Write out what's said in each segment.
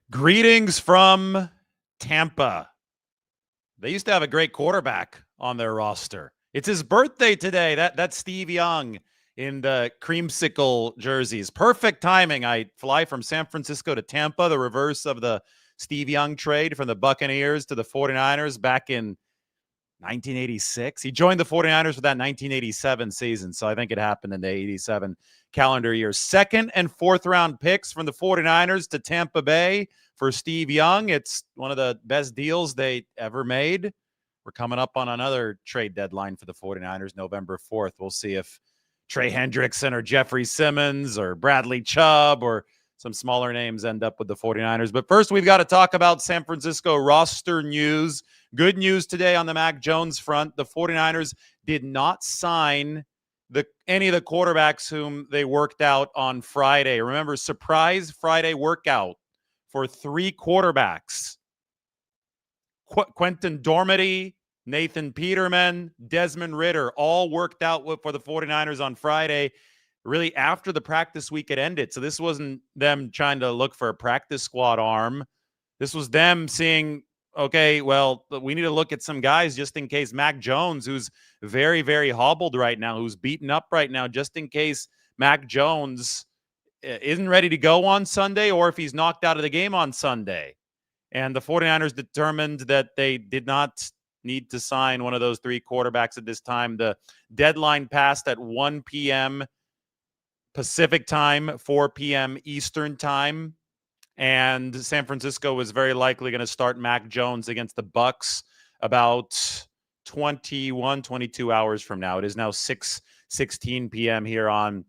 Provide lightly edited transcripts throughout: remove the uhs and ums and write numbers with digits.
Greetings from Tampa. They used to have a great quarterback on their roster. It's his birthday today. That's Steve Young in the creamsicle jerseys. Perfect timing. I fly from San Francisco to Tampa, the reverse of the Steve Young trade from the Buccaneers to the 49ers back in 1986. He joined the 49ers for that 1987 season, so I think it happened in the 87 calendar year. Second and fourth round picks from the 49ers to Tampa Bay for Steve Young. It's one of the best deals they ever made. We're coming up on another trade deadline for the 49ers, November 4th. We'll see if Trey Hendrickson or Jeffrey Simmons or Bradley Chubb or some smaller names end up with the 49ers. But first, we've got to talk about San Francisco roster news. Good news today on the Mac Jones front. The 49ers did not sign any of the quarterbacks whom they worked out on Friday. Remember, surprise Friday workout for 3 quarterbacks. Quentin Dormady, Nathan Peterman, Desmond Ridder all worked out for the 49ers on Friday, really after the practice week had ended. So this wasn't them trying to look for a practice squad arm. This was them seeing, okay, well, we need to look at some guys just in case Mac Jones, who's very, very hobbled right now, who's beaten up right now, just in case Mac Jones isn't ready to go on Sunday or if he's knocked out of the game on Sunday. And the 49ers determined that they did not need to sign one of those 3 quarterbacks at this time. The deadline passed at 1 p.m. Pacific time, 4 p.m. Eastern time. And San Francisco was very likely going to start Mac Jones against the Bucs about 21, 22 hours from now. It is now 6:16 p.m. here on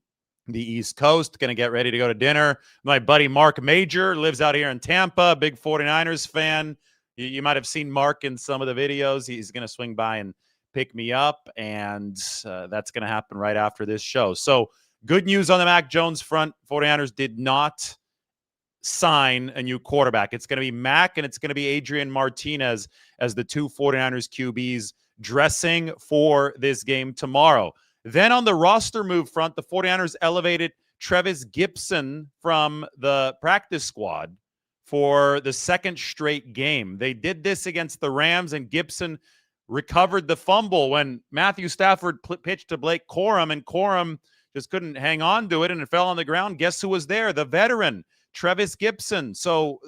the East Coast. Going to get ready to go to dinner. My buddy Mark Major lives out here in Tampa, big 49ers fan. You might have seen Mark in some of the videos. He's going to swing by and pick me up, and that's going to happen right after this show. So good news on the Mac Jones front. 49ers did not sign a new quarterback. It's going to be Mac and it's going to be Adrian Martinez as the 2 49ers QBs dressing for this game tomorrow. Then on the roster move front, the 49ers elevated Trevis Gipson from the practice squad for the second straight game. They did this against the Rams, and Gipson recovered the fumble when Matthew Stafford pitched to Blake Corum, and Corum just couldn't hang on to it, and it fell on the ground. Guess who was there? The veteran, Trevis Gipson. So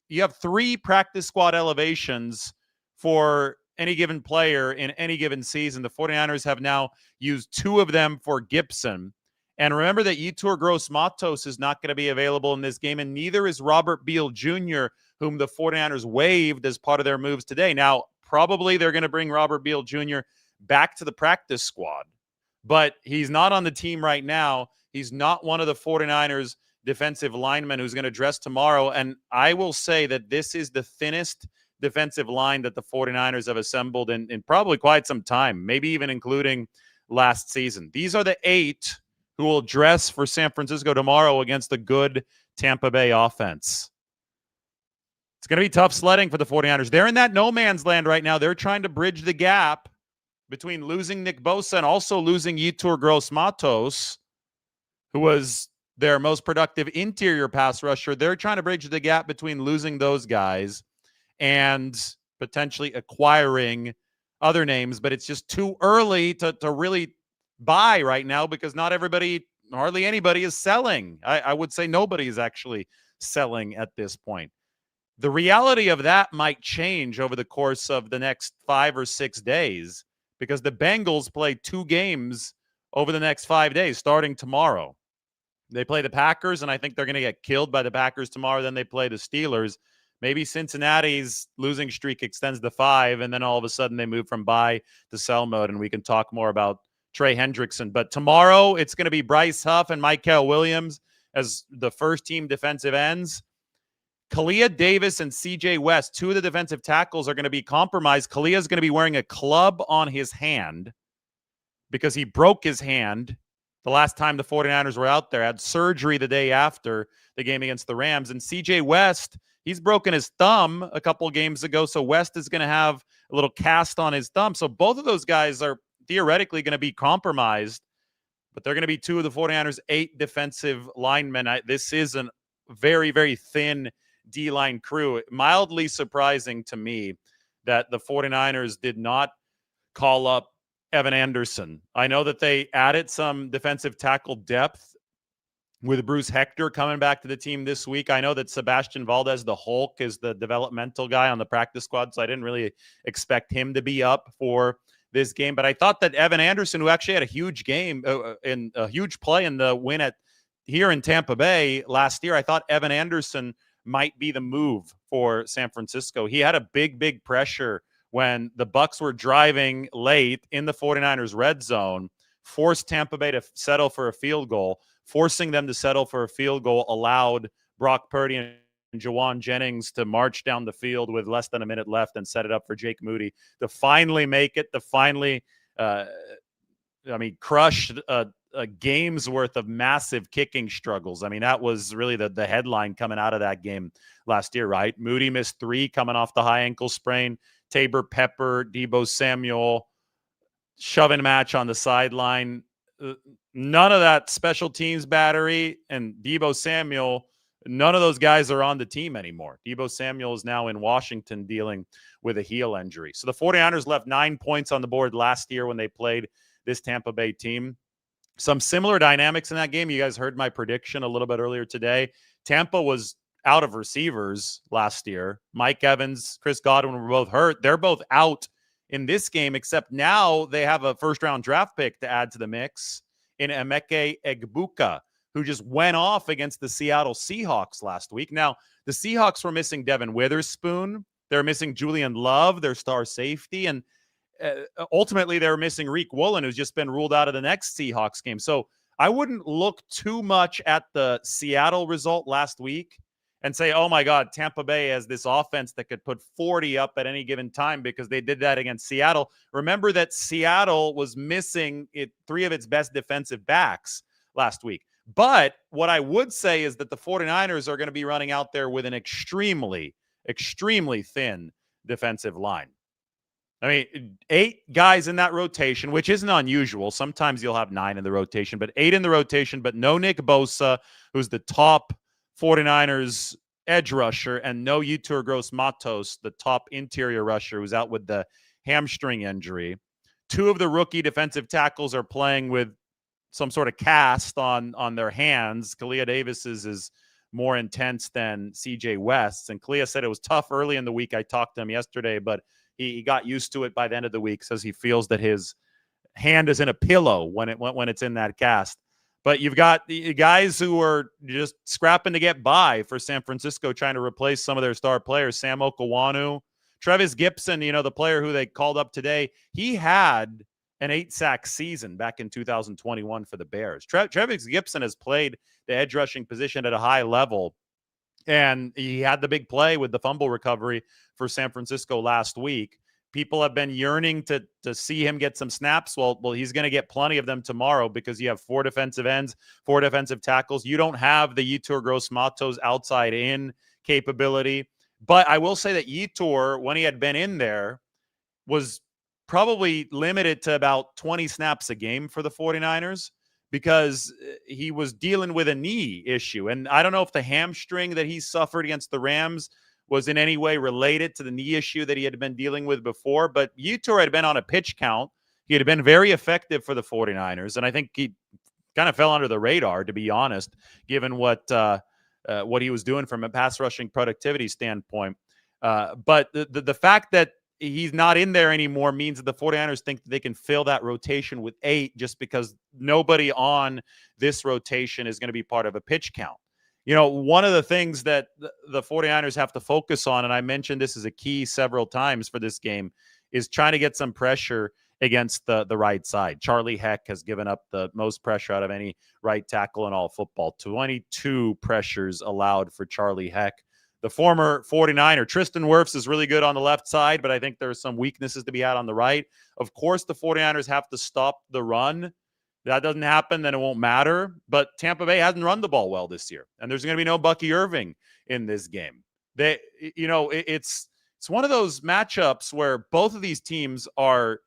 you have 3 practice squad elevations for any given player in any given season. The 49ers have now used 2 of them for Gipson. And remember that Yetur Gross-Matos is not going to be available in this game, and neither is Robert Beal Jr., whom the 49ers waived as part of their moves today. Now, probably they're going to bring Robert Beal Jr. back to the practice squad, but he's not on the team right now. He's not one of the 49ers defensive linemen who's going to dress tomorrow. And I will say that this is the thinnest defensive line that the 49ers have assembled in probably quite some time, maybe even including last season. These are the 8 who will dress for San Francisco tomorrow against the good Tampa Bay offense. It's going to be tough sledding for the 49ers. They're in that no man's land right now. They're trying to bridge the gap between losing Nick Bosa and also losing Yetur Gross-Matos, who was their most productive interior pass rusher. They're trying to bridge the gap between losing those guys and potentially acquiring other names, but it's just too early to really buy right now because not everybody, hardly anybody is selling. I would say nobody is actually selling at this point. The reality of that might change over the course of the next 5 or 6 days because the Bengals play 2 games over the next 5 days, starting tomorrow. They play the Packers, and I think they're going to get killed by the Packers tomorrow. Then they play the Steelers. Maybe Cincinnati's losing streak extends to 5, and then all of a sudden they move from buy to sell mode, and we can talk more about Trey Hendrickson. But tomorrow it's going to be Bryce Huff and Mykel Williams as the first-team defensive ends. Kalia Davis and C.J. West, 2 of the defensive tackles, are going to be compromised. Kalia is going to be wearing a club on his hand because he broke his hand the last time the 49ers were out there, had surgery the day after the game against the Rams. And C.J. West, he's broken his thumb a couple games ago, so West is going to have a little cast on his thumb. So both of those guys are theoretically going to be compromised, but they're going to be 2 of the 49ers' 8 defensive linemen. This is a very, very thin D-line crew. Mildly surprising to me that the 49ers did not call up Evan Anderson. I know that they added some defensive tackle depth with Bruce Hector coming back to the team this week. I know that Sebastian Valdez, the Hulk, is the developmental guy on the practice squad, so I didn't really expect him to be up for this game. But I thought that Evan Anderson, who actually had a huge game and a huge play in the win here in Tampa Bay last year, I thought Evan Anderson might be the move for San Francisco. He had a big pressure when the Bucs were driving late in the 49ers red zone, forced Tampa Bay to settle for a field goal. Forcing them to settle for a field goal allowed Brock Purdy and Jawan Jennings to march down the field with less than a minute left and set it up for Jake Moody to finally make it, to finally, crush a game's worth of massive kicking struggles. I mean, that was really the headline coming out of that game last year, right? Moody missed 3 coming off the high ankle sprain. Tabor Pepper, Deebo Samuel, shoving match on the sideline. None of that special teams battery and Deebo Samuel, none of those guys are on the team anymore. Deebo Samuel is now in Washington dealing with a heel injury. So the 49ers left 9 points on the board last year when they played this Tampa Bay team. Some similar dynamics in that game. You guys heard my prediction a little bit earlier today. Tampa was out of receivers last year. Mike Evans, Chris Godwin were both hurt. They're both out in this game, except now they have a first-round draft pick to add to the mix in Emeka Egbuka, who just went off against the Seattle Seahawks last week. Now, the Seahawks were missing Devin Witherspoon. They're missing Julian Love, their star safety, and ultimately they were missing Reek Woolen, who's just been ruled out of the next Seahawks game. So I wouldn't look too much at the Seattle result last week and say, oh my God, Tampa Bay has this offense that could put 40 up at any given time because they did that against Seattle. Remember that Seattle was missing 3 of its best defensive backs last week. But what I would say is that the 49ers are going to be running out there with an extremely thin defensive line. I mean, 8 guys in that rotation, which isn't unusual. Sometimes you'll have 9 in the rotation, but 8 in the rotation, but no Nick Bosa, who's the top 49ers edge rusher, and no Yetur Gross-Matos, the top interior rusher, who's out with the hamstring injury. 2 of the rookie defensive tackles are playing with some sort of cast on their hands. Kalia Davis's is more intense than CJ West's, and Kalia said it was tough early in the week. I talked to him yesterday, but he got used to it by the end of the week. Says he feels that his hand is in a pillow when it's in that cast. But you've got the guys who are just scrapping to get by for San Francisco, trying to replace some of their star players. Sam Okawanu, Trevis Gipson, the player who they called up today, he had an 8-sack season back in 2021 for the Bears. Trevis Gipson has played the edge rushing position at a high level, and he had the big play with the fumble recovery for San Francisco last week. People have been yearning to see him get some snaps. Well, he's going to get plenty of them tomorrow because you have 4 defensive ends, 4 defensive tackles. You don't have the Yetur Gross-Matos outside in capability. But I will say that Yetur, when he had been in there, was probably limited to about 20 snaps a game for the 49ers because he was dealing with a knee issue. And I don't know if the hamstring that he suffered against the Rams was in any way related to the knee issue that he had been dealing with before. But Yetur had been on a pitch count. He had been very effective for the 49ers. And I think he kind of fell under the radar, to be honest, given what he was doing from a pass rushing productivity standpoint. But the fact that he's not in there anymore means that the 49ers think that they can fill that rotation with 8 just because nobody on this rotation is going to be part of a pitch count. One of the things that the 49ers have to focus on, and I mentioned this as a key several times for this game, is trying to get some pressure against the right side. Charlie Heck has given up the most pressure out of any right tackle in all football. 22 pressures allowed for Charlie Heck. The former 49er, Tristan Wirfs, is really good on the left side, but I think there's some weaknesses to be had on the right. Of course, the 49ers have to stop the run. That doesn't happen, then it won't matter. But Tampa Bay hasn't run the ball well this year, and there's going to be no Bucky Irving in this game. It's one of those matchups where both of these teams are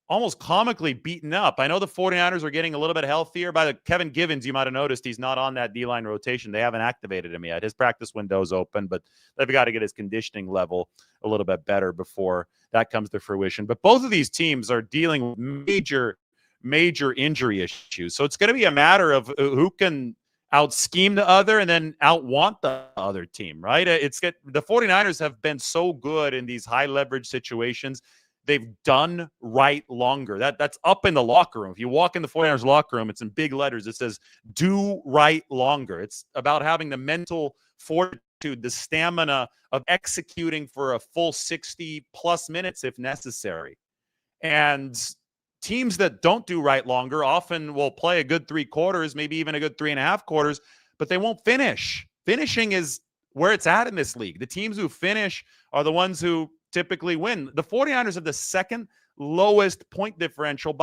almost comically beaten up. I know the 49ers are getting a little bit healthier. By the Kevin Givens, you might have noticed he's not on that D-line rotation. They haven't activated him yet. His practice window's open, but they've got to get his conditioning level a little bit better before that comes to fruition. But both of these teams are dealing with major injury issues. So it's going to be a matter of who can out-scheme the other and then out-want the other team, right? The 49ers have been so good in these high-leverage situations. They've done right longer. That's up in the locker room. If you walk in the 49ers locker room, it's in big letters. It says, do right longer. It's about having the mental fortitude, the stamina of executing for a full 60-plus minutes if necessary. And teams that don't do right longer often will play a good 3 quarters, maybe even a good 3.5 quarters, but they won't finish. Finishing is where it's at in this league. The teams who finish are the ones who typically win. The 49ers have the second lowest point differential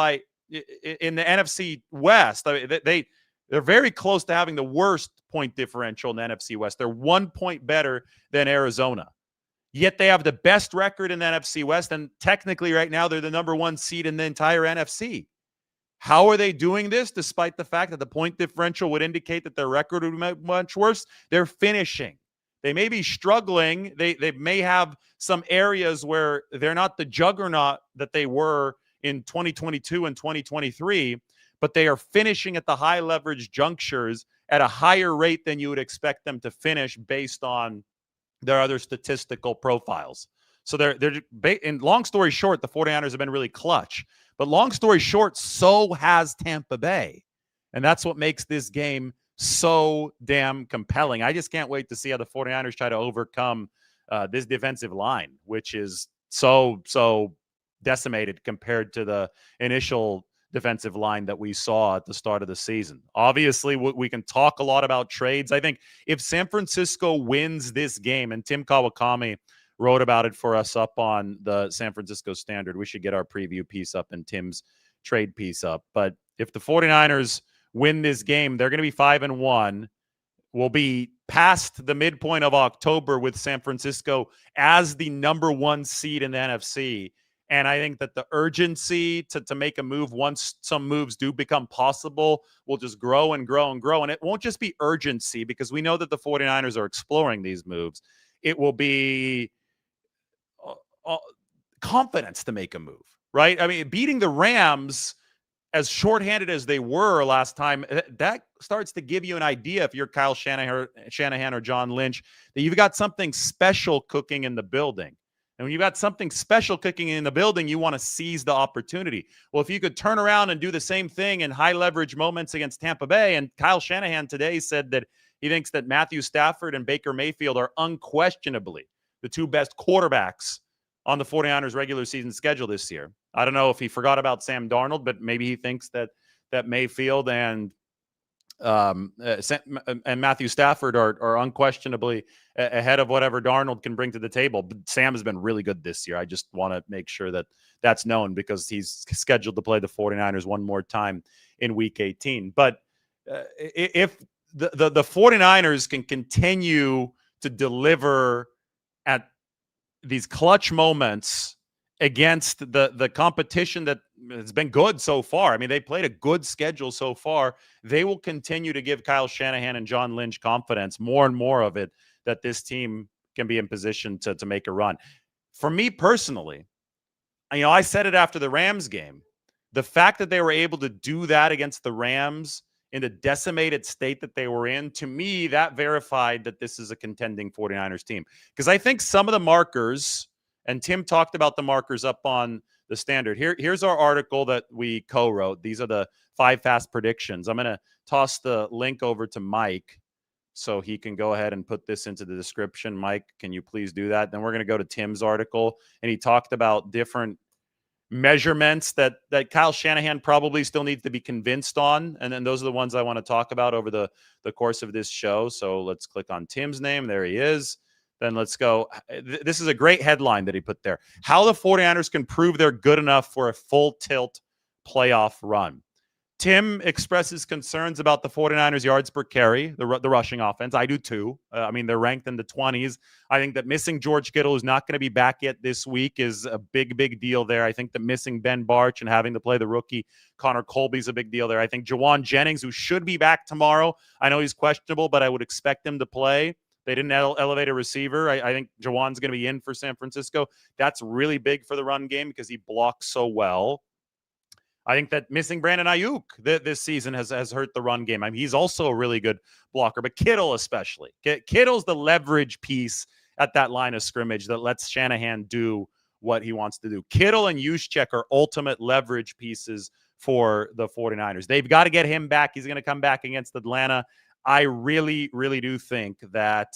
in the NFC West. I mean, they're very close to having the worst point differential in the NFC West. They're 1 point better than Arizona. Yet they have the best record in the NFC West, and technically right now they're the number 1 seed in the entire NFC. How are they doing this despite the fact that the point differential would indicate that their record would be much worse? They're finishing. They may be struggling. They may have some areas where they're not the juggernaut that they were in 2022 and 2023, but they are finishing at the high leverage junctures at a higher rate than you would expect them to finish based on their other statistical profiles. So in long story short, the 49ers have been really clutch. But long story short, so has Tampa Bay. And that's what makes this game so damn compelling. I just can't wait to see how the 49ers try to overcome this defensive line, which is so decimated compared to the initial defensive line that we saw at the start of the season. Obviously, we can talk a lot about trades. I think if San Francisco wins this game, and Tim Kawakami wrote about it for us up on the San Francisco Standard, we should get our preview piece up and Tim's trade piece up. But if the 49ers win this game, they're going to be 5-1. We'll be past the midpoint of October with San Francisco as the number 1 seed in the NFC. And I think that the urgency to make a move once some moves do become possible will just grow and grow and grow. And it won't just be urgency because we know that the 49ers are exploring these moves. It will be confidence to make a move, right? I mean, beating the Rams as shorthanded as they were last time, that starts to give you an idea if you're Kyle Shanahan or John Lynch, that you've got something special cooking in the building. And when you've got something special cooking in the building, you want to seize the opportunity. Well, if you could turn around and do the same thing in high leverage moments against Tampa Bay, and Kyle Shanahan today said that he thinks that Matthew Stafford and Baker Mayfield are unquestionably the 2 best quarterbacks on the 49ers regular season schedule this year. I don't know if he forgot about Sam Darnold, but maybe he thinks that Mayfield and Matthew Stafford are unquestionably ahead of whatever Darnold can bring to the table. But Sam has been really good this year. I just want to make sure that that's known because he's scheduled to play the 49ers one more time in Week 18. But if the 49ers can continue to deliver at these clutch moments against the competition that has been good so far. I mean, they played a good schedule so far. They will continue to give Kyle Shanahan and John Lynch confidence, more and more of it, that this team can be in position to make a run. For me personally, I said it after the Rams game. The fact that they were able to do that against the Rams in the decimated state that they were in, to me, that verified that this is a contending 49ers team. Because I think some of the markers, and Tim talked about the markers up on the Standard. Here's our article that we co-wrote. These are the 5 fast predictions. I'm going to toss the link over to Mike so he can go ahead and put this into the description. Mike, can you please do that? Then we're going to go to Tim's article, and he talked about different measurements that Kyle Shanahan probably still needs to be convinced on. And then those are the ones I want to talk about over the course of this show. So let's click on Tim's name. There he is. Then let's go. This is a great headline that he put there. How the 49ers can prove they're good enough for a full tilt playoff run. Tim expresses concerns about the 49ers yards per carry, the rushing offense. I do too. I mean, they're ranked in the 20s. I think that missing George Kittle, who's not going to be back yet this week, is a big, big deal there. I think that missing Ben Barch and having to play the rookie Connor Colby's a big deal there. I think Jawan Jennings, who should be back tomorrow, I know he's questionable, but I would expect him to play. They didn't elevate a receiver. I think Jawan's going to be in for San Francisco. That's really big for the run game because he blocks so well. I think that missing Brandon Ayuk this season has hurt the run game. I mean, he's also a really good blocker, but Kittle especially. Kittle's the leverage piece at that line of scrimmage that lets Shanahan do what he wants to do. Kittle and Juszczyk are ultimate leverage pieces for the 49ers. They've got to get him back. He's going to come back against Atlanta. I really, really do think that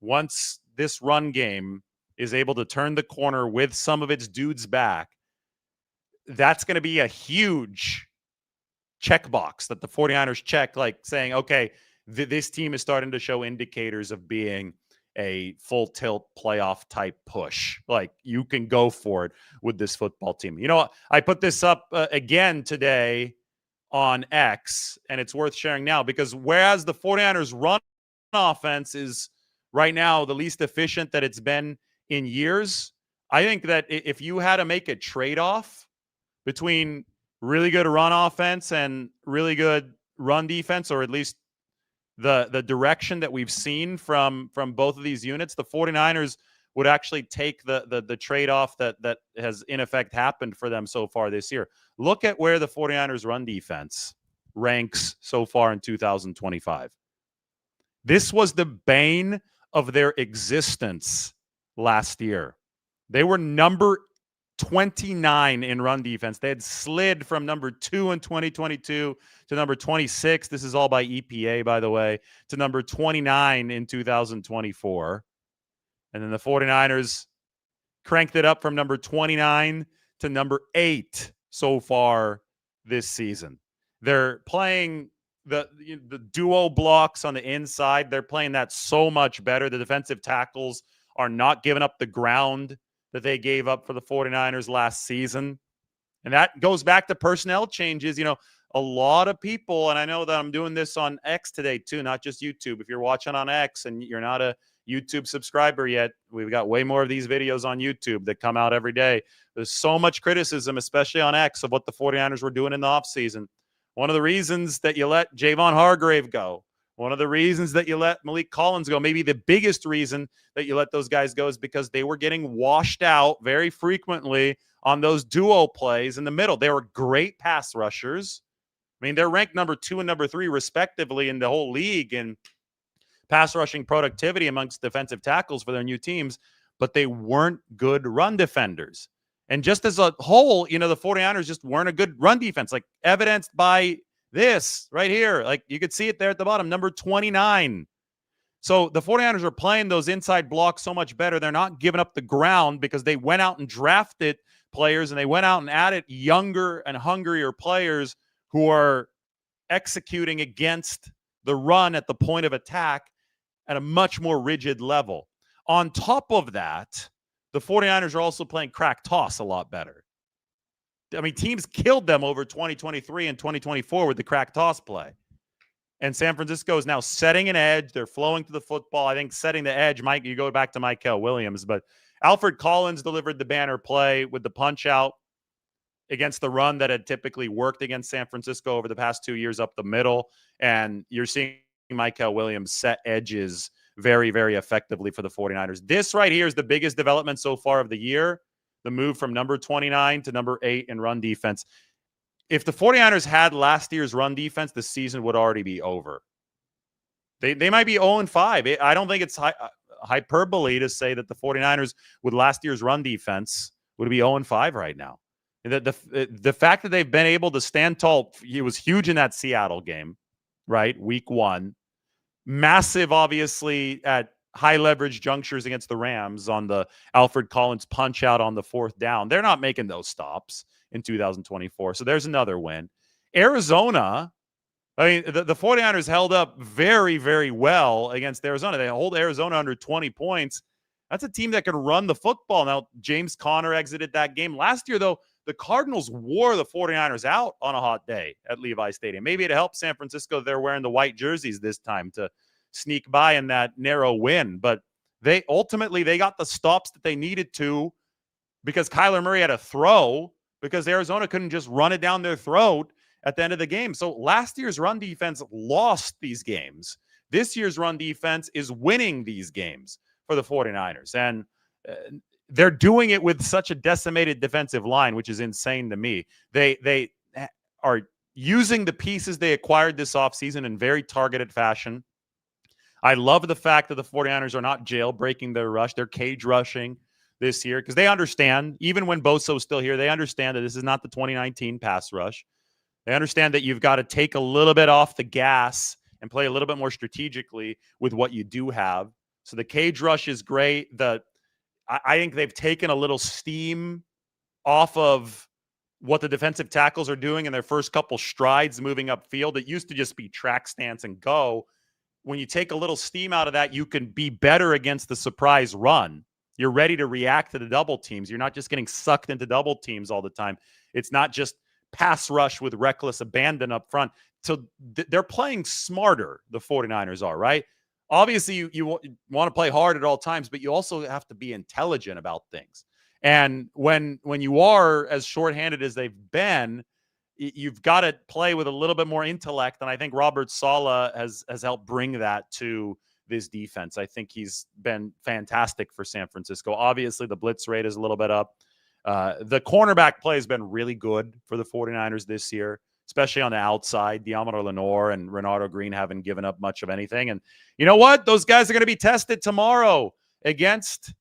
once this run game is able to turn the corner with some of its dudes back, that's going to be a huge checkbox that the 49ers check, like saying, okay, this team is starting to show indicators of being a full tilt playoff type push. Like, you can go for it with this football team. You know, I put this up again today on X, and it's worth sharing now because whereas the 49ers run offense is right now the least efficient that it's been in years, I think that if you had to make a trade-off between really good run offense and really good run defense, or at least the direction that we've seen from both of these units, the 49ers would actually take the trade-off that has in effect happened for them so far this year. Look at where the 49ers run defense ranks so far in 2025. This was the bane of their existence last year. They were number 29 in run defense. They had slid from number 2 in 2022 to number 26. This is all by EPA, by the way, to number 29 in 2024. And then the 49ers cranked it up from number 29 to number 8 so far this season. They're playing the duo blocks on the inside. They're playing that so much better. The defensive tackles are not giving up the ground that they gave up for the 49ers last season. And that goes back to personnel changes. You know, a lot of people, and I know that I'm doing this on X today too, not just YouTube. If you're watching on X and you're not a YouTube subscriber yet, we've got way more of these videos on YouTube that come out every day. There's so much criticism, especially on X, of what the 49ers were doing in the offseason. One of the reasons that you let Javon Hargrave go, one of the reasons that you let Malik Collins go, maybe the biggest reason that you let those guys go, is because they were getting washed out very frequently on those duo plays in the middle. They were great pass rushers. I mean, they're ranked number 2 and number 3 respectively in the whole league in pass rushing productivity amongst defensive tackles for their new teams, but they weren't good run defenders. And just as a whole, you know, the 49ers just weren't a good run defense, like evidenced by this right here. Like, you could see it there at the bottom, number 29. So the 49ers are playing those inside blocks so much better. They're not giving up the ground because they went out and drafted players, and they went out and added younger and hungrier players who are executing against the run at the point of attack at a much more rigid level. On top of that, the 49ers are also playing crack toss a lot better. I mean, teams killed them over 2023 and 2024 with the crack toss play. And San Francisco is now setting an edge. They're flowing to the football. I think setting the edge, Mike, you go back to Michael Williams, but Alfred Collins delivered the banner play with the punch out against the run that had typically worked against San Francisco over the past 2 years up the middle. And you're seeing Michael Williams set edges very, very effectively for the 49ers. This right here is the biggest development so far of the year, the move from number 29 to number 8 in run defense. If the 49ers had last year's run defense, the season would already be over. They might be 0-5. I don't think it's hyperbole to say that the 49ers with last year's run defense would be 0-5 right now. The fact that they've been able to stand tall, it was huge in that Seattle game, right? Week 1. Massive, obviously, at high leverage junctures against the Rams on the Alfred Collins punch out on the 4th down. They're not making those stops in 2024. So there's another win. Arizona, I mean, the 49ers held up very, very well against Arizona. They hold Arizona under 20 points. That's a team that can run the football. Now, James Conner exited that game. Last year, though, the Cardinals wore the 49ers out on a hot day at Levi Stadium. Maybe it helped San Francisco. They're wearing the white jerseys this time to sneak by in that narrow win. But they got the stops that they needed to because Kyler Murray had a throw because Arizona couldn't just run it down their throat at the end of the game. So last year's run defense lost these games. This year's run defense is winning these games for the 49ers. And they're doing it with such a decimated defensive line, which is insane to me. They are using the pieces they acquired this offseason in very targeted fashion. I love the fact that the 49ers are not jailbreaking their rush. They're cage rushing this year because they understand, even when Bosa's still here, they understand that this is not the 2019 pass rush. They understand that you've got to take a little bit off the gas and play a little bit more strategically with what you do have. So the cage rush is great. I think they've taken a little steam off of what the defensive tackles are doing in their first couple strides moving upfield. It used to just be track stance and go. When you take a little steam out of that, you can be better against the surprise run. You're ready to react to the double teams. You're not just getting sucked into double teams all the time. It's not just pass rush with reckless abandon up front. So they're playing smarter, the 49ers are, right? Obviously, you want to play hard at all times, but you also have to be intelligent about things. And when you are as shorthanded as they've been, you've got to play with a little bit more intellect. And I think Robert Saleh has helped bring that to this defense. I think he's been fantastic for San Francisco. Obviously, the blitz rate is a little bit up. The cornerback play has been really good for the 49ers this year, especially on the outside. Diamante Lenore and Renardo Green haven't given up much of anything. And you know what? Those guys are going to be tested tomorrow against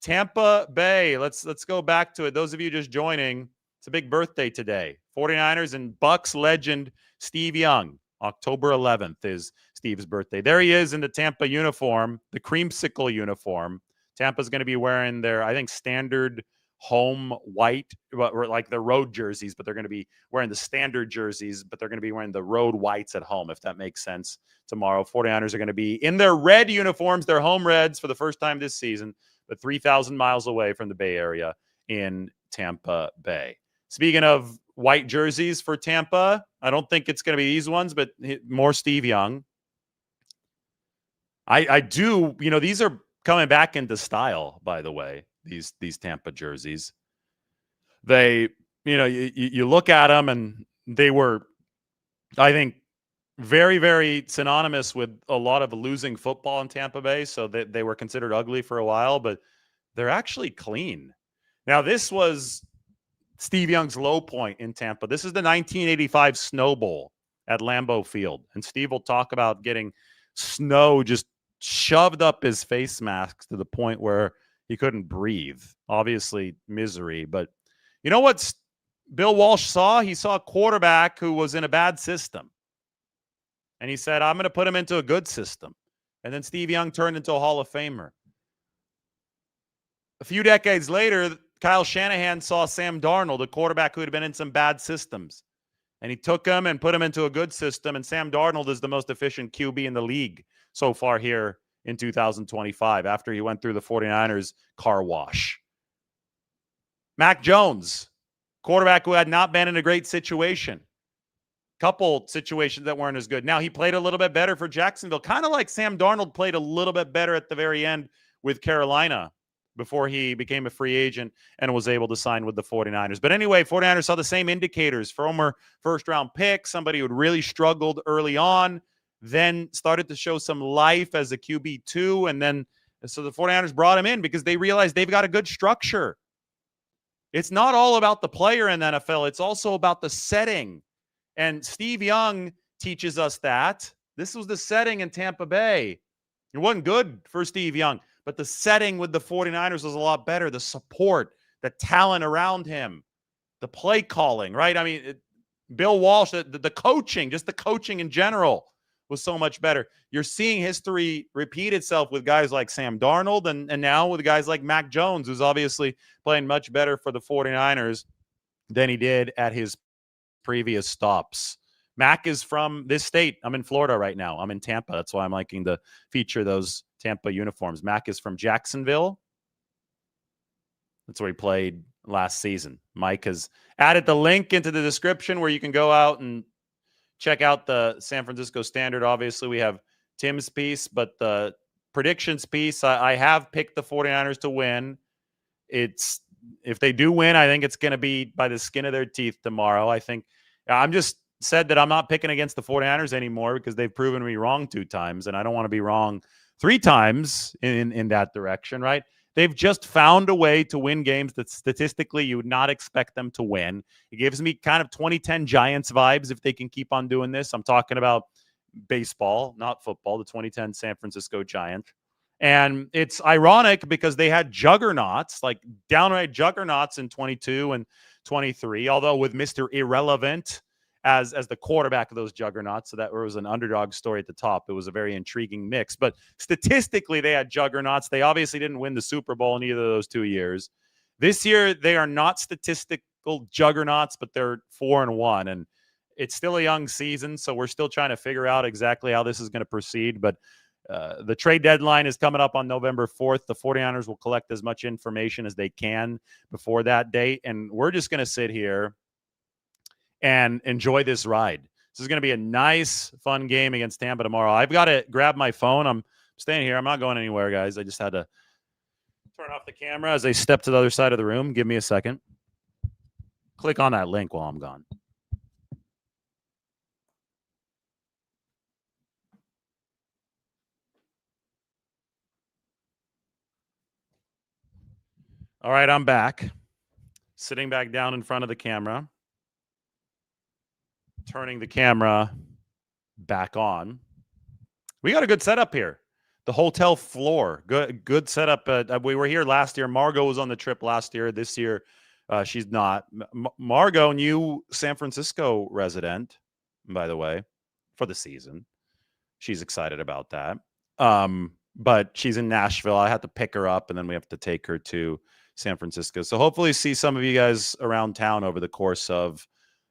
Tampa Bay. Let's go back to it. Those of you just joining, it's a big birthday today. 49ers and Bucks legend Steve Young. October 11th is Steve's birthday. There he is in the Tampa uniform, the creamsicle uniform. Tampa's going to be wearing their, I think, standard home white, like the road jerseys, but they're going to be wearing the standard jerseys, but they're going to be wearing the road whites at home, if that makes sense. Tomorrow, 49ers are going to be in their red uniforms, their home reds for the first time this season, but 3,000 miles away from the Bay Area in Tampa Bay. Speaking of white jerseys for Tampa, I don't think it's going to be these ones, but more Steve Young. I do, these are coming back into style, by the way, these Tampa jerseys. They, you look at them and they were, I think, very, very synonymous with a lot of losing football in Tampa Bay. So they were considered ugly for a while, but they're actually clean. Now, this was Steve Young's low point in Tampa. This is the 1985 Snow Bowl at Lambeau Field. And Steve will talk about getting snow just shoved up his face mask to the point where he couldn't breathe. Obviously, misery. But you know what Bill Walsh saw? He saw a quarterback who was in a bad system. And he said, I'm going to put him into a good system. And then Steve Young turned into a Hall of Famer. A few decades later, Kyle Shanahan saw Sam Darnold, a quarterback who had been in some bad systems. And he took him and put him into a good system. And Sam Darnold is the most efficient QB in the league so far here in 2025 after he went through the 49ers car wash. Mac Jones, quarterback who had not been in a great situation. Couple situations that weren't as good. Now, he played a little bit better for Jacksonville, kind of like Sam Darnold played a little bit better at the very end with Carolina before he became a free agent and was able to sign with the 49ers. But anyway, 49ers saw the same indicators. Former first-round pick, somebody who had really struggled early on, then started to show some life as a QB2, and then so the 49ers brought him in because they realized they've got a good structure. It's not all about the player in the NFL. It's also about the setting. And Steve Young teaches us that. This was the setting in Tampa Bay. It wasn't good for Steve Young, but the setting with the 49ers was a lot better. The support, the talent around him, the play calling, right? I mean, Bill Walsh, the coaching, just the coaching in general was so much better. You're seeing history repeat itself with guys like Sam Darnold and now with guys like Mac Jones, who's obviously playing much better for the 49ers than he did at his previous stops. Mac is from this state. I'm in Florida right now. I'm in Tampa. That's why I'm liking to feature those Tampa uniforms. Mac is from Jacksonville. That's where he played last season. Mike has added the link into the description where you can go out and check out the San Francisco Standard. Obviously, we have Tim's piece, but the predictions piece, I have picked the 49ers to win. If they do win, I think it's going to be by the skin of their teeth tomorrow. I think I'm just said that I'm not picking against the 49ers anymore because they've proven me wrong 2 times, and I don't want to be wrong 3 times in that direction, right? They've just found a way to win games that statistically you would not expect them to win. It gives me kind of 2010 Giants vibes if they can keep on doing this. I'm talking about baseball, not football, the 2010 San Francisco Giants. And it's ironic because they had juggernauts, like downright juggernauts in 22 and 23, although with Mr. Irrelevant as the quarterback of those juggernauts. So that was an underdog story at the top. It was a very intriguing mix. But statistically, they had juggernauts. They obviously didn't win the Super Bowl in either of those 2 years. This year, they are not statistical juggernauts, but they're 4-1. And it's still a young season, so we're still trying to figure out exactly how this is going to proceed. But the trade deadline is coming up on November 4th. The 49ers will collect as much information as they can before that date. And we're just going to sit here and enjoy this ride. This is going to be a nice, fun game against Tampa tomorrow. I've got to grab my phone. I'm staying here. I'm not going anywhere, guys. I just had to turn off the camera as I step to the other side of the room. Give me a second. Click on that link while I'm gone. All right, I'm back. Sitting back down in front of the camera. Turning the camera back on. We got a good setup here. The hotel floor. Good setup. We were here last year. Margot was on the trip last year. This year, she's not. Margot, new San Francisco resident, by the way, for the season. She's excited about that. But she's in Nashville. I had to pick her up, and then we have to take her to San Francisco. So hopefully see some of you guys around town over the course of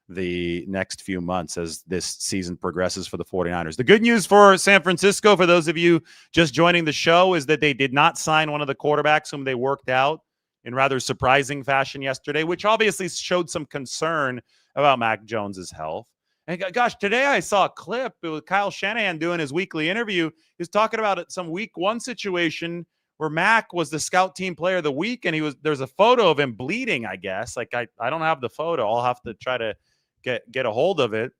the next few months as this season progresses for the 49ers. The good news for San Francisco, for those of you just joining the show, is that they did not sign one of the quarterbacks whom they worked out in rather surprising fashion yesterday, which obviously showed some concern about Mac Jones's health. And gosh, today I saw a clip with Kyle Shanahan doing his weekly interview. He was talking about some week 1 situation where Mac was the scout team player of the week, and there's a photo of him bleeding, I guess. Like I don't have the photo. I'll have to try to get a hold of it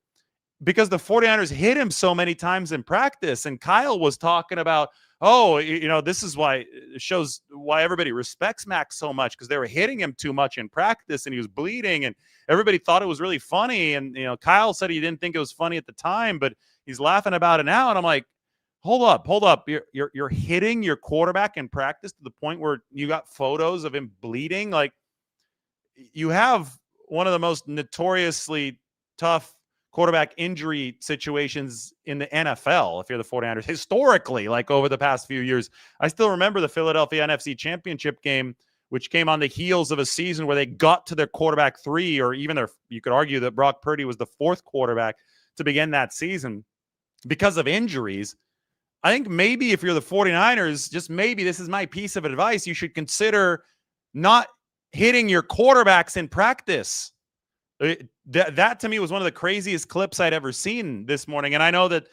because the 49ers hit him so many times in practice. And Kyle was talking about, this is why it shows why everybody respects Mac so much, because they were hitting him too much in practice and he was bleeding and everybody thought it was really funny. And, Kyle said he didn't think it was funny at the time, but he's laughing about it now. And I'm like, hold up. You're hitting your quarterback in practice to the point where you got photos of him bleeding. Like, you have one of the most notoriously tough quarterback injury situations in the NFL, if you're the 49ers, historically, like over the past few years. I still remember the Philadelphia NFC Championship game, which came on the heels of a season where they got to their quarterback 3, or even you could argue that Brock Purdy was the 4th quarterback to begin that season because of injuries. I think maybe if you're the 49ers, just maybe this is my piece of advice, you should consider not hitting your quarterbacks in practice. That to me was one of the craziest clips I'd ever seen this morning. And I know that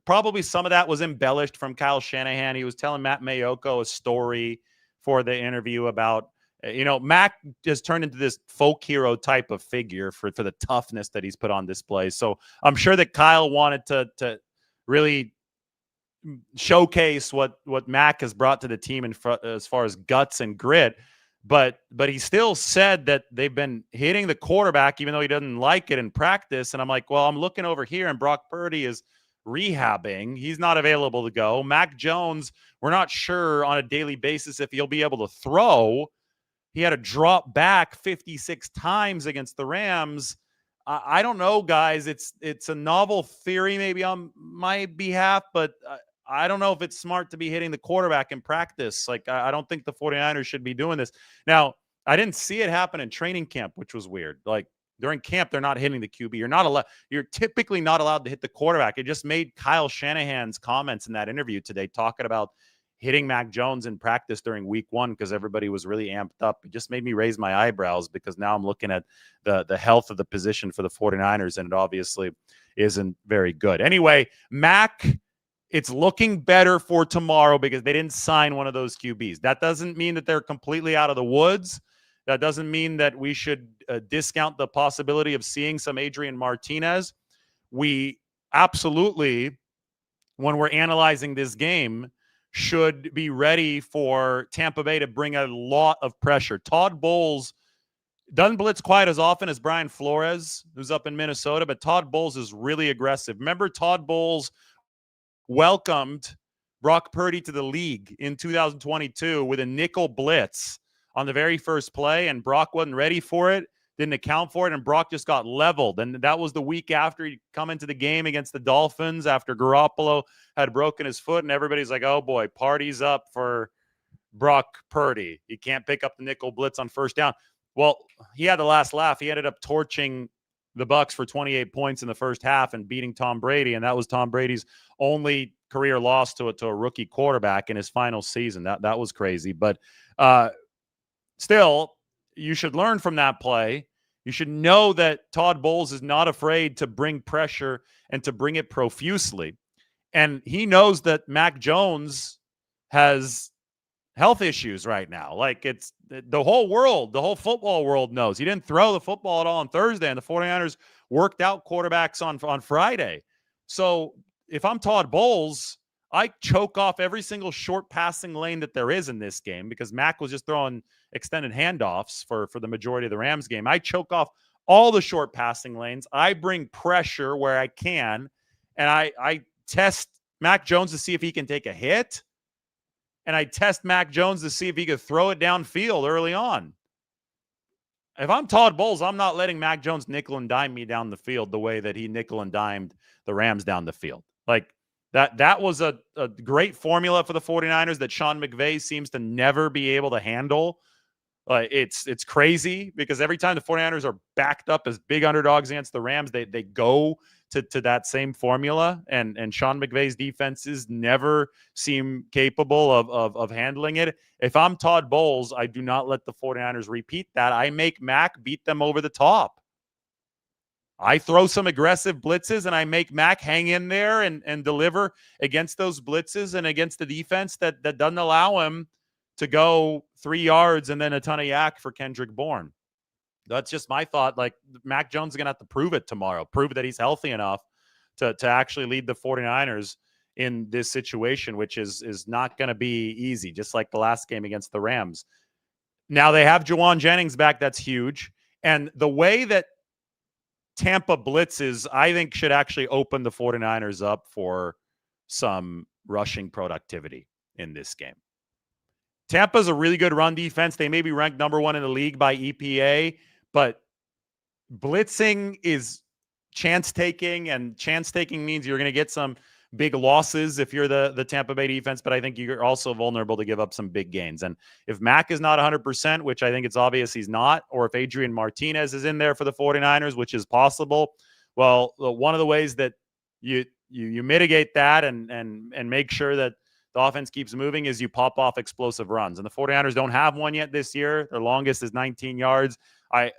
probably some of that was embellished from Kyle Shanahan. He was telling Matt Mayoko a story for the interview about, Mac has turned into this folk hero type of figure for the toughness that he's put on display. So I'm sure that Kyle wanted to really showcase what Mac has brought to the team as far as guts and grit. But he still said that they've been hitting the quarterback, even though he doesn't like it in practice. And I'm like, well, I'm looking over here and Brock Purdy is rehabbing. He's not available to go. Mac Jones, we're not sure on a daily basis if he'll be able to throw. He had to drop back 56 times against the Rams. I don't know, guys. It's a novel theory maybe on my behalf, but I don't know if it's smart to be hitting the quarterback in practice. Like, I don't think the 49ers should be doing this. Now, I didn't see it happen in training camp, which was weird. Like, during camp, they're not hitting the QB. You're typically not allowed to hit the quarterback. It just made Kyle Shanahan's comments in that interview today talking about hitting Mac Jones in practice during week 1 because everybody was really amped up. It just made me raise my eyebrows because now I'm looking at the health of the position for the 49ers, and it obviously isn't very good. Anyway, Mac, it's looking better for tomorrow because they didn't sign one of those QBs. That doesn't mean that they're completely out of the woods. That doesn't mean that we should discount the possibility of seeing some Adrian Martinez. We absolutely, when we're analyzing this game, should be ready for Tampa Bay to bring a lot of pressure. Todd Bowles doesn't blitz quite as often as Brian Flores, who's up in Minnesota, but Todd Bowles is really aggressive. Remember, Todd Bowles welcomed Brock Purdy to the league in 2022 with a nickel blitz on the very first play, and Brock wasn't ready for it, didn't account for it, and Brock just got leveled. And that was the week after he'd come into the game against the Dolphins after Garoppolo had broken his foot, and everybody's like, oh boy, party's up for Brock Purdy. He can't pick up the nickel blitz on first down. Well, he had the last laugh. He ended up torching the Bucs for 28 points in the first half and beating Tom Brady, and that was Tom Brady's only career loss to a rookie quarterback in his final season. That was crazy. But still, you should learn from that play. You should know that Todd Bowles is not afraid to bring pressure and to bring it profusely. And he knows that Mac Jones has health issues right now. Like, it's the whole world, the whole football world knows. He didn't throw the football at all on Thursday, and the 49ers worked out quarterbacks on Friday. So if I'm Todd Bowles, I choke off every single short passing lane that there is in this game because Mac was just throwing extended handoffs for the majority of the Rams game. I choke off all the short passing lanes. I bring pressure where I can, and I test Mac Jones to see if he can take a hit, and I test Mac Jones to see if he could throw it downfield early on. If I'm Todd Bowles, I'm not letting Mac Jones nickel and dime me down the field the way that he nickel and dimed the Rams down the field. Like, that was a great formula for the 49ers that Sean McVay seems to never be able to handle. It's crazy because every time the 49ers are backed up as big underdogs against the Rams, they go to that same formula, and Sean McVay's defenses never seem capable of handling it. If I'm Todd Bowles, I do not let the 49ers repeat that. I make Mac beat them over the top. I throw some aggressive blitzes, and I make Mac hang in there and deliver against those blitzes and against the defense that doesn't allow him to go 3 yards and then a ton of yak for Kendrick Bourne. That's just my thought. Like, Mac Jones is going to have to prove it tomorrow, prove that he's healthy enough to actually lead the 49ers in this situation, which is not going to be easy, just like the last game against the Rams. Now they have Juwan Jennings back. That's huge. And the way that Tampa blitzes, I think, should actually open the 49ers up for some rushing productivity in this game. Tampa's a really good run defense. They may be ranked number 1 in the league by EPA, but blitzing is chance taking, and chance taking means you're going to get some big losses if you're the Tampa Bay defense, but I think you're also vulnerable to give up some big gains. And if Mac is not 100%, which I think it's obvious he's not, or if Adrian Martinez is in there for the 49ers, which is possible, well, one of the ways that you mitigate that and make sure that the offense keeps moving is you pop off explosive runs. And the 49ers don't have one yet this year. Their longest is 19 yards.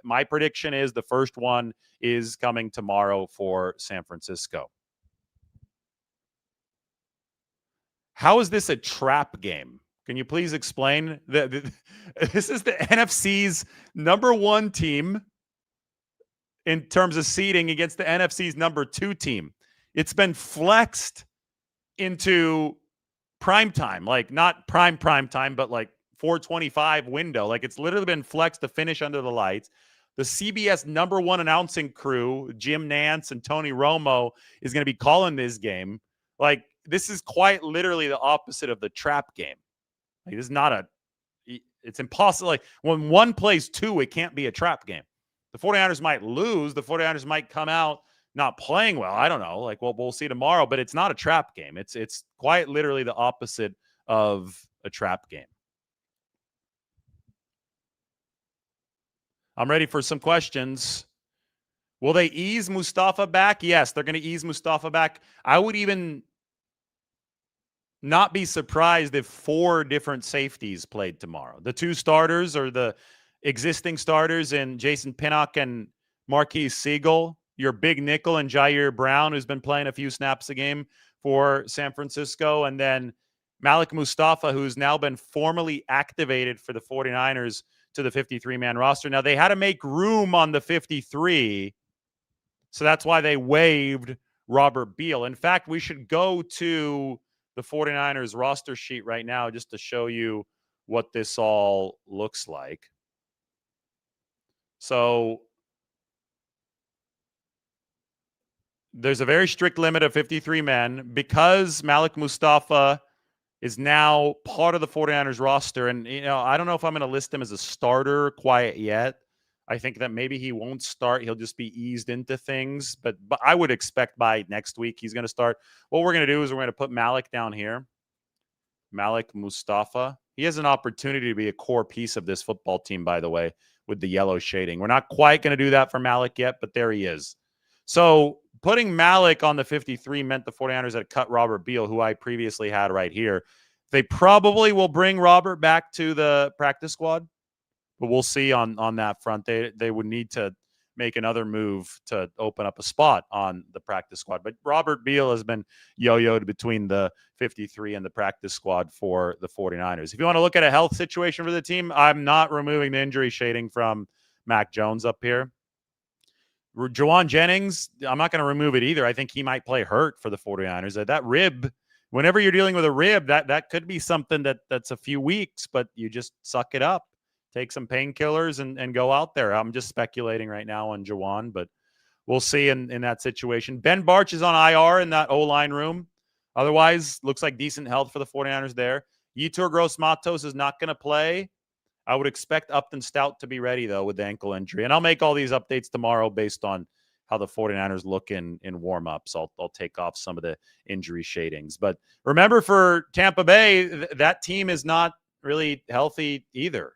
My prediction is the first one is coming tomorrow for San Francisco. How is this a trap game? Can you please explain? This is the NFC's number 1 team in terms of seeding against the NFC's number 2 team. It's been flexed into prime time, like not prime time, but like 4:25 window. Like, it's literally been flexed to finish under the lights. The CBS number 1 announcing crew, Jim Nantz and Tony Romo, is going to be calling this game. Like, this is quite literally the opposite of the trap game. Like, this is not it's impossible. Like, when one plays 2, it can't be a trap game. The 49ers might lose. The 49ers might come out not playing well. I don't know. Like, well, we'll see tomorrow, but it's not a trap game. It's quite literally the opposite of a trap game. I'm ready for some questions. Will they ease Mustapha back? Yes, they're going to ease Mustapha back. I would even not be surprised if 4 different safeties played tomorrow. The 2 starters or the existing starters in Jason Pinnock and Marquise Siegel, your big nickel and Jair Brown, who's been playing a few snaps a game for San Francisco, and then Malik Mustapha, who's now been formally activated for the 49ers to the 53-man roster. Now, they had to make room on the 53, so that's why they waived Robert Beal. In fact, we should go to the 49ers roster sheet right now just to show you what this all looks like. So there's a very strict limit of 53 men because Malik Mustapha is now part of the 49ers roster. And, I don't know if I'm going to list him as a starter quite yet. I think that maybe he won't start. He'll just be eased into things. But I would expect by next week he's going to start. What we're going to do is we're going to put Malik down here. Malik Mustapha. He has an opportunity to be a core piece of this football team, by the way, with the yellow shading. We're not quite going to do that for Malik yet, but there he is. So putting Malik on the 53 meant the 49ers had cut Robert Beal, who I previously had right here. They probably will bring Robert back to the practice squad, but we'll see on that front. They would need to make another move to open up a spot on the practice squad. But Robert Beal has been yo-yoed between the 53 and the practice squad for the 49ers. If you want to look at a health situation for the team, I'm not removing the injury shading from Mac Jones up here. Juwan Jennings, I'm not going to remove it either. I think he might play hurt for the 49ers. That rib, whenever you're dealing with a rib, that could be something that's a few weeks, but you just suck it up. Take some painkillers and go out there. I'm just speculating right now on Juwan, but we'll see in that situation. Ben Barch is on IR in that O-line room. Otherwise, looks like decent health for the 49ers there. Yetur Gross-Matos is not going to play. I would expect Upton Stout to be ready, though, with the ankle injury. And I'll make all these updates tomorrow based on how the 49ers look in warm-ups. I'll take off some of the injury shadings. But remember, for Tampa Bay, that team is not really healthy either.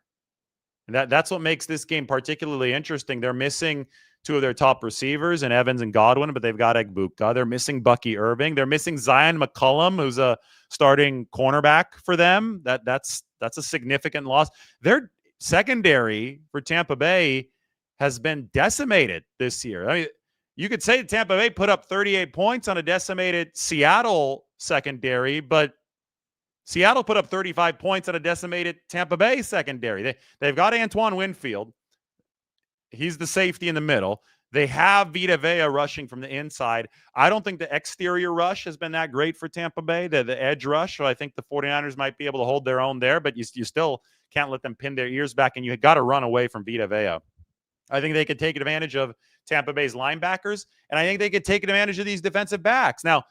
And that's what makes this game particularly interesting. They're missing 2 of their top receivers in Evans and Godwin, but they've got Egbuka. They're missing Bucky Irving. They're missing Zion McCollum, who's a starting cornerback for them. That's a significant loss. Their secondary for Tampa Bay has been decimated this year. I mean, you could say Tampa Bay put up 38 points on a decimated Seattle secondary, but Seattle put up 35 points on a decimated Tampa Bay secondary. They've got Antoine Winfield. He's the safety in the middle. They have Vita Vea rushing from the inside. I don't think the exterior rush has been that great for Tampa Bay, the edge rush. So I think the 49ers might be able to hold their own there, but you still can't let them pin their ears back, and you got to run away from Vita Vea. I think they could take advantage of Tampa Bay's linebackers, and I think they could take advantage of these defensive backs. Now,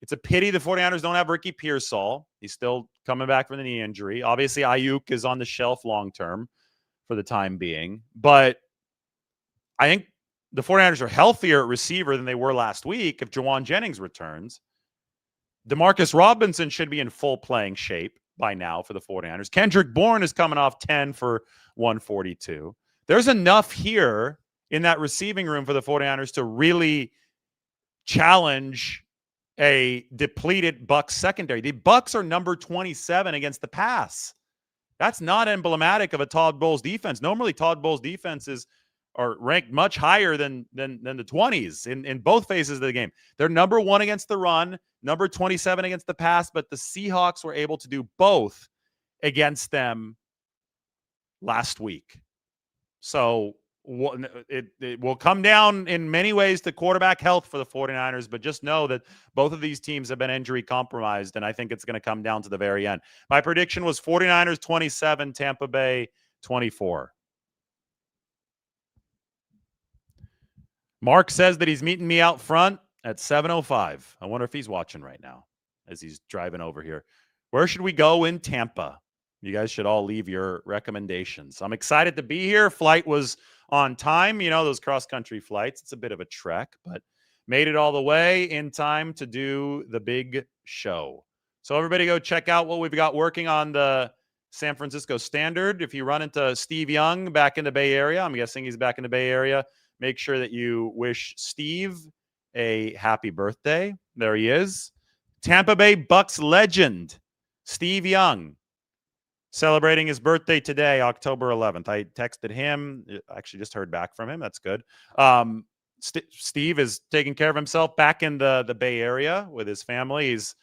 it's a pity the 49ers don't have Ricky Pearsall. He's still coming back from the knee injury. Obviously, Ayuk is on the shelf long-term for the time being. But I think the 49ers are healthier at receiver than they were last week if Juwan Jennings returns. Demarcus Robinson should be in full playing shape by now for the 49ers. Kendrick Bourne is coming off 10 for 142. There's enough here in that receiving room for the 49ers to really challenge a depleted Bucs secondary. The Bucs are number 27 against the pass. That's not emblematic of a Todd Bowles defense. Normally, Todd Bowles defenses are ranked much higher than the 20s in both phases of the game. They're number 1 against the run, number 27 against the pass, but the Seahawks were able to do both against them last week. So it will come down in many ways to quarterback health for the 49ers, but just know that both of these teams have been injury compromised, and I think it's going to come down to the very end. My prediction was 49ers 27, Tampa Bay 24. Mark says that he's meeting me out front at 7:05. I wonder if he's watching right now as he's driving over here. Where should we go in Tampa? You guys should all leave your recommendations. I'm excited to be here. Flight was on time. Those cross-country flights. It's a bit of a trek, but made it all the way in time to do the big show. So everybody go check out what we've got working on the San Francisco Standard. If you run into Steve Young back in the Bay Area, I'm guessing he's back in the Bay Area, make sure that you wish Steve a happy birthday. There he is. Tampa Bay Bucks legend, Steve Young, celebrating his birthday today, October 11th. I texted him. I actually just heard back from him. That's good. Steve is taking care of himself back in the Bay Area with his family. He's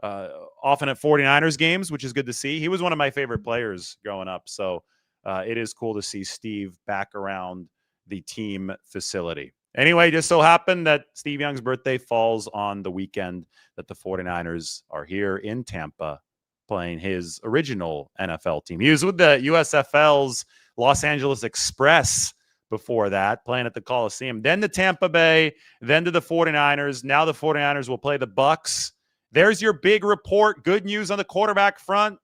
often at 49ers games, which is good to see. He was one of my favorite players growing up. So it is cool to see Steve back around the team facility. Anyway, just so happened that Steve Young's birthday falls on the weekend that the 49ers are here in Tampa playing his original NFL team. He was with the USFL's Los Angeles Express before that, playing at the Coliseum. Then to Tampa Bay, then to the 49ers. Now the 49ers will play the Bucks. There's your big report. Good news on the quarterback front.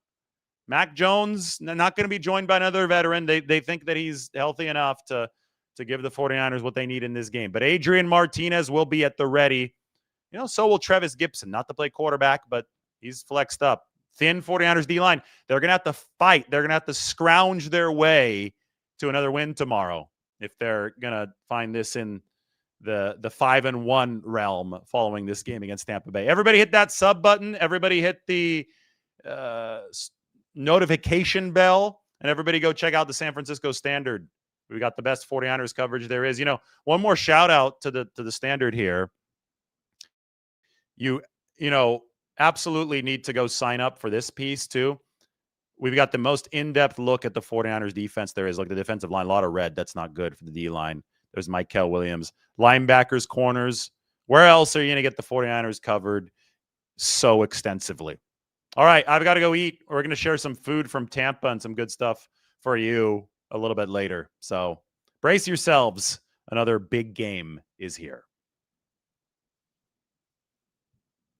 Mac Jones, not going to be joined by another veteran. They think that he's healthy enough to give the 49ers what they need in this game. But Adrian Martinez will be at the ready. So will Trevis Gipson, not to play quarterback, but he's flexed up. Thin 49ers D-line. They're going to have to fight. They're going to have to scrounge their way to another win tomorrow if they're going to find this in the 5-1 realm following this game against Tampa Bay. Everybody hit that sub button. Everybody hit the notification bell. And everybody go check out the San Francisco Standard. We got the best 49ers coverage there is. One more shout out to the Standard here. You absolutely need to go sign up for this piece too. We've got the most in-depth look at the 49ers defense there is. Like the defensive line, a lot of red. That's not good for the D-line. There's Mykal Williams. Linebackers, corners. Where else are you going to get the 49ers covered so extensively? All right, I've got to go eat. We're going to share some food from Tampa and some good stuff for you a little bit later. So brace yourselves. Another big game is here.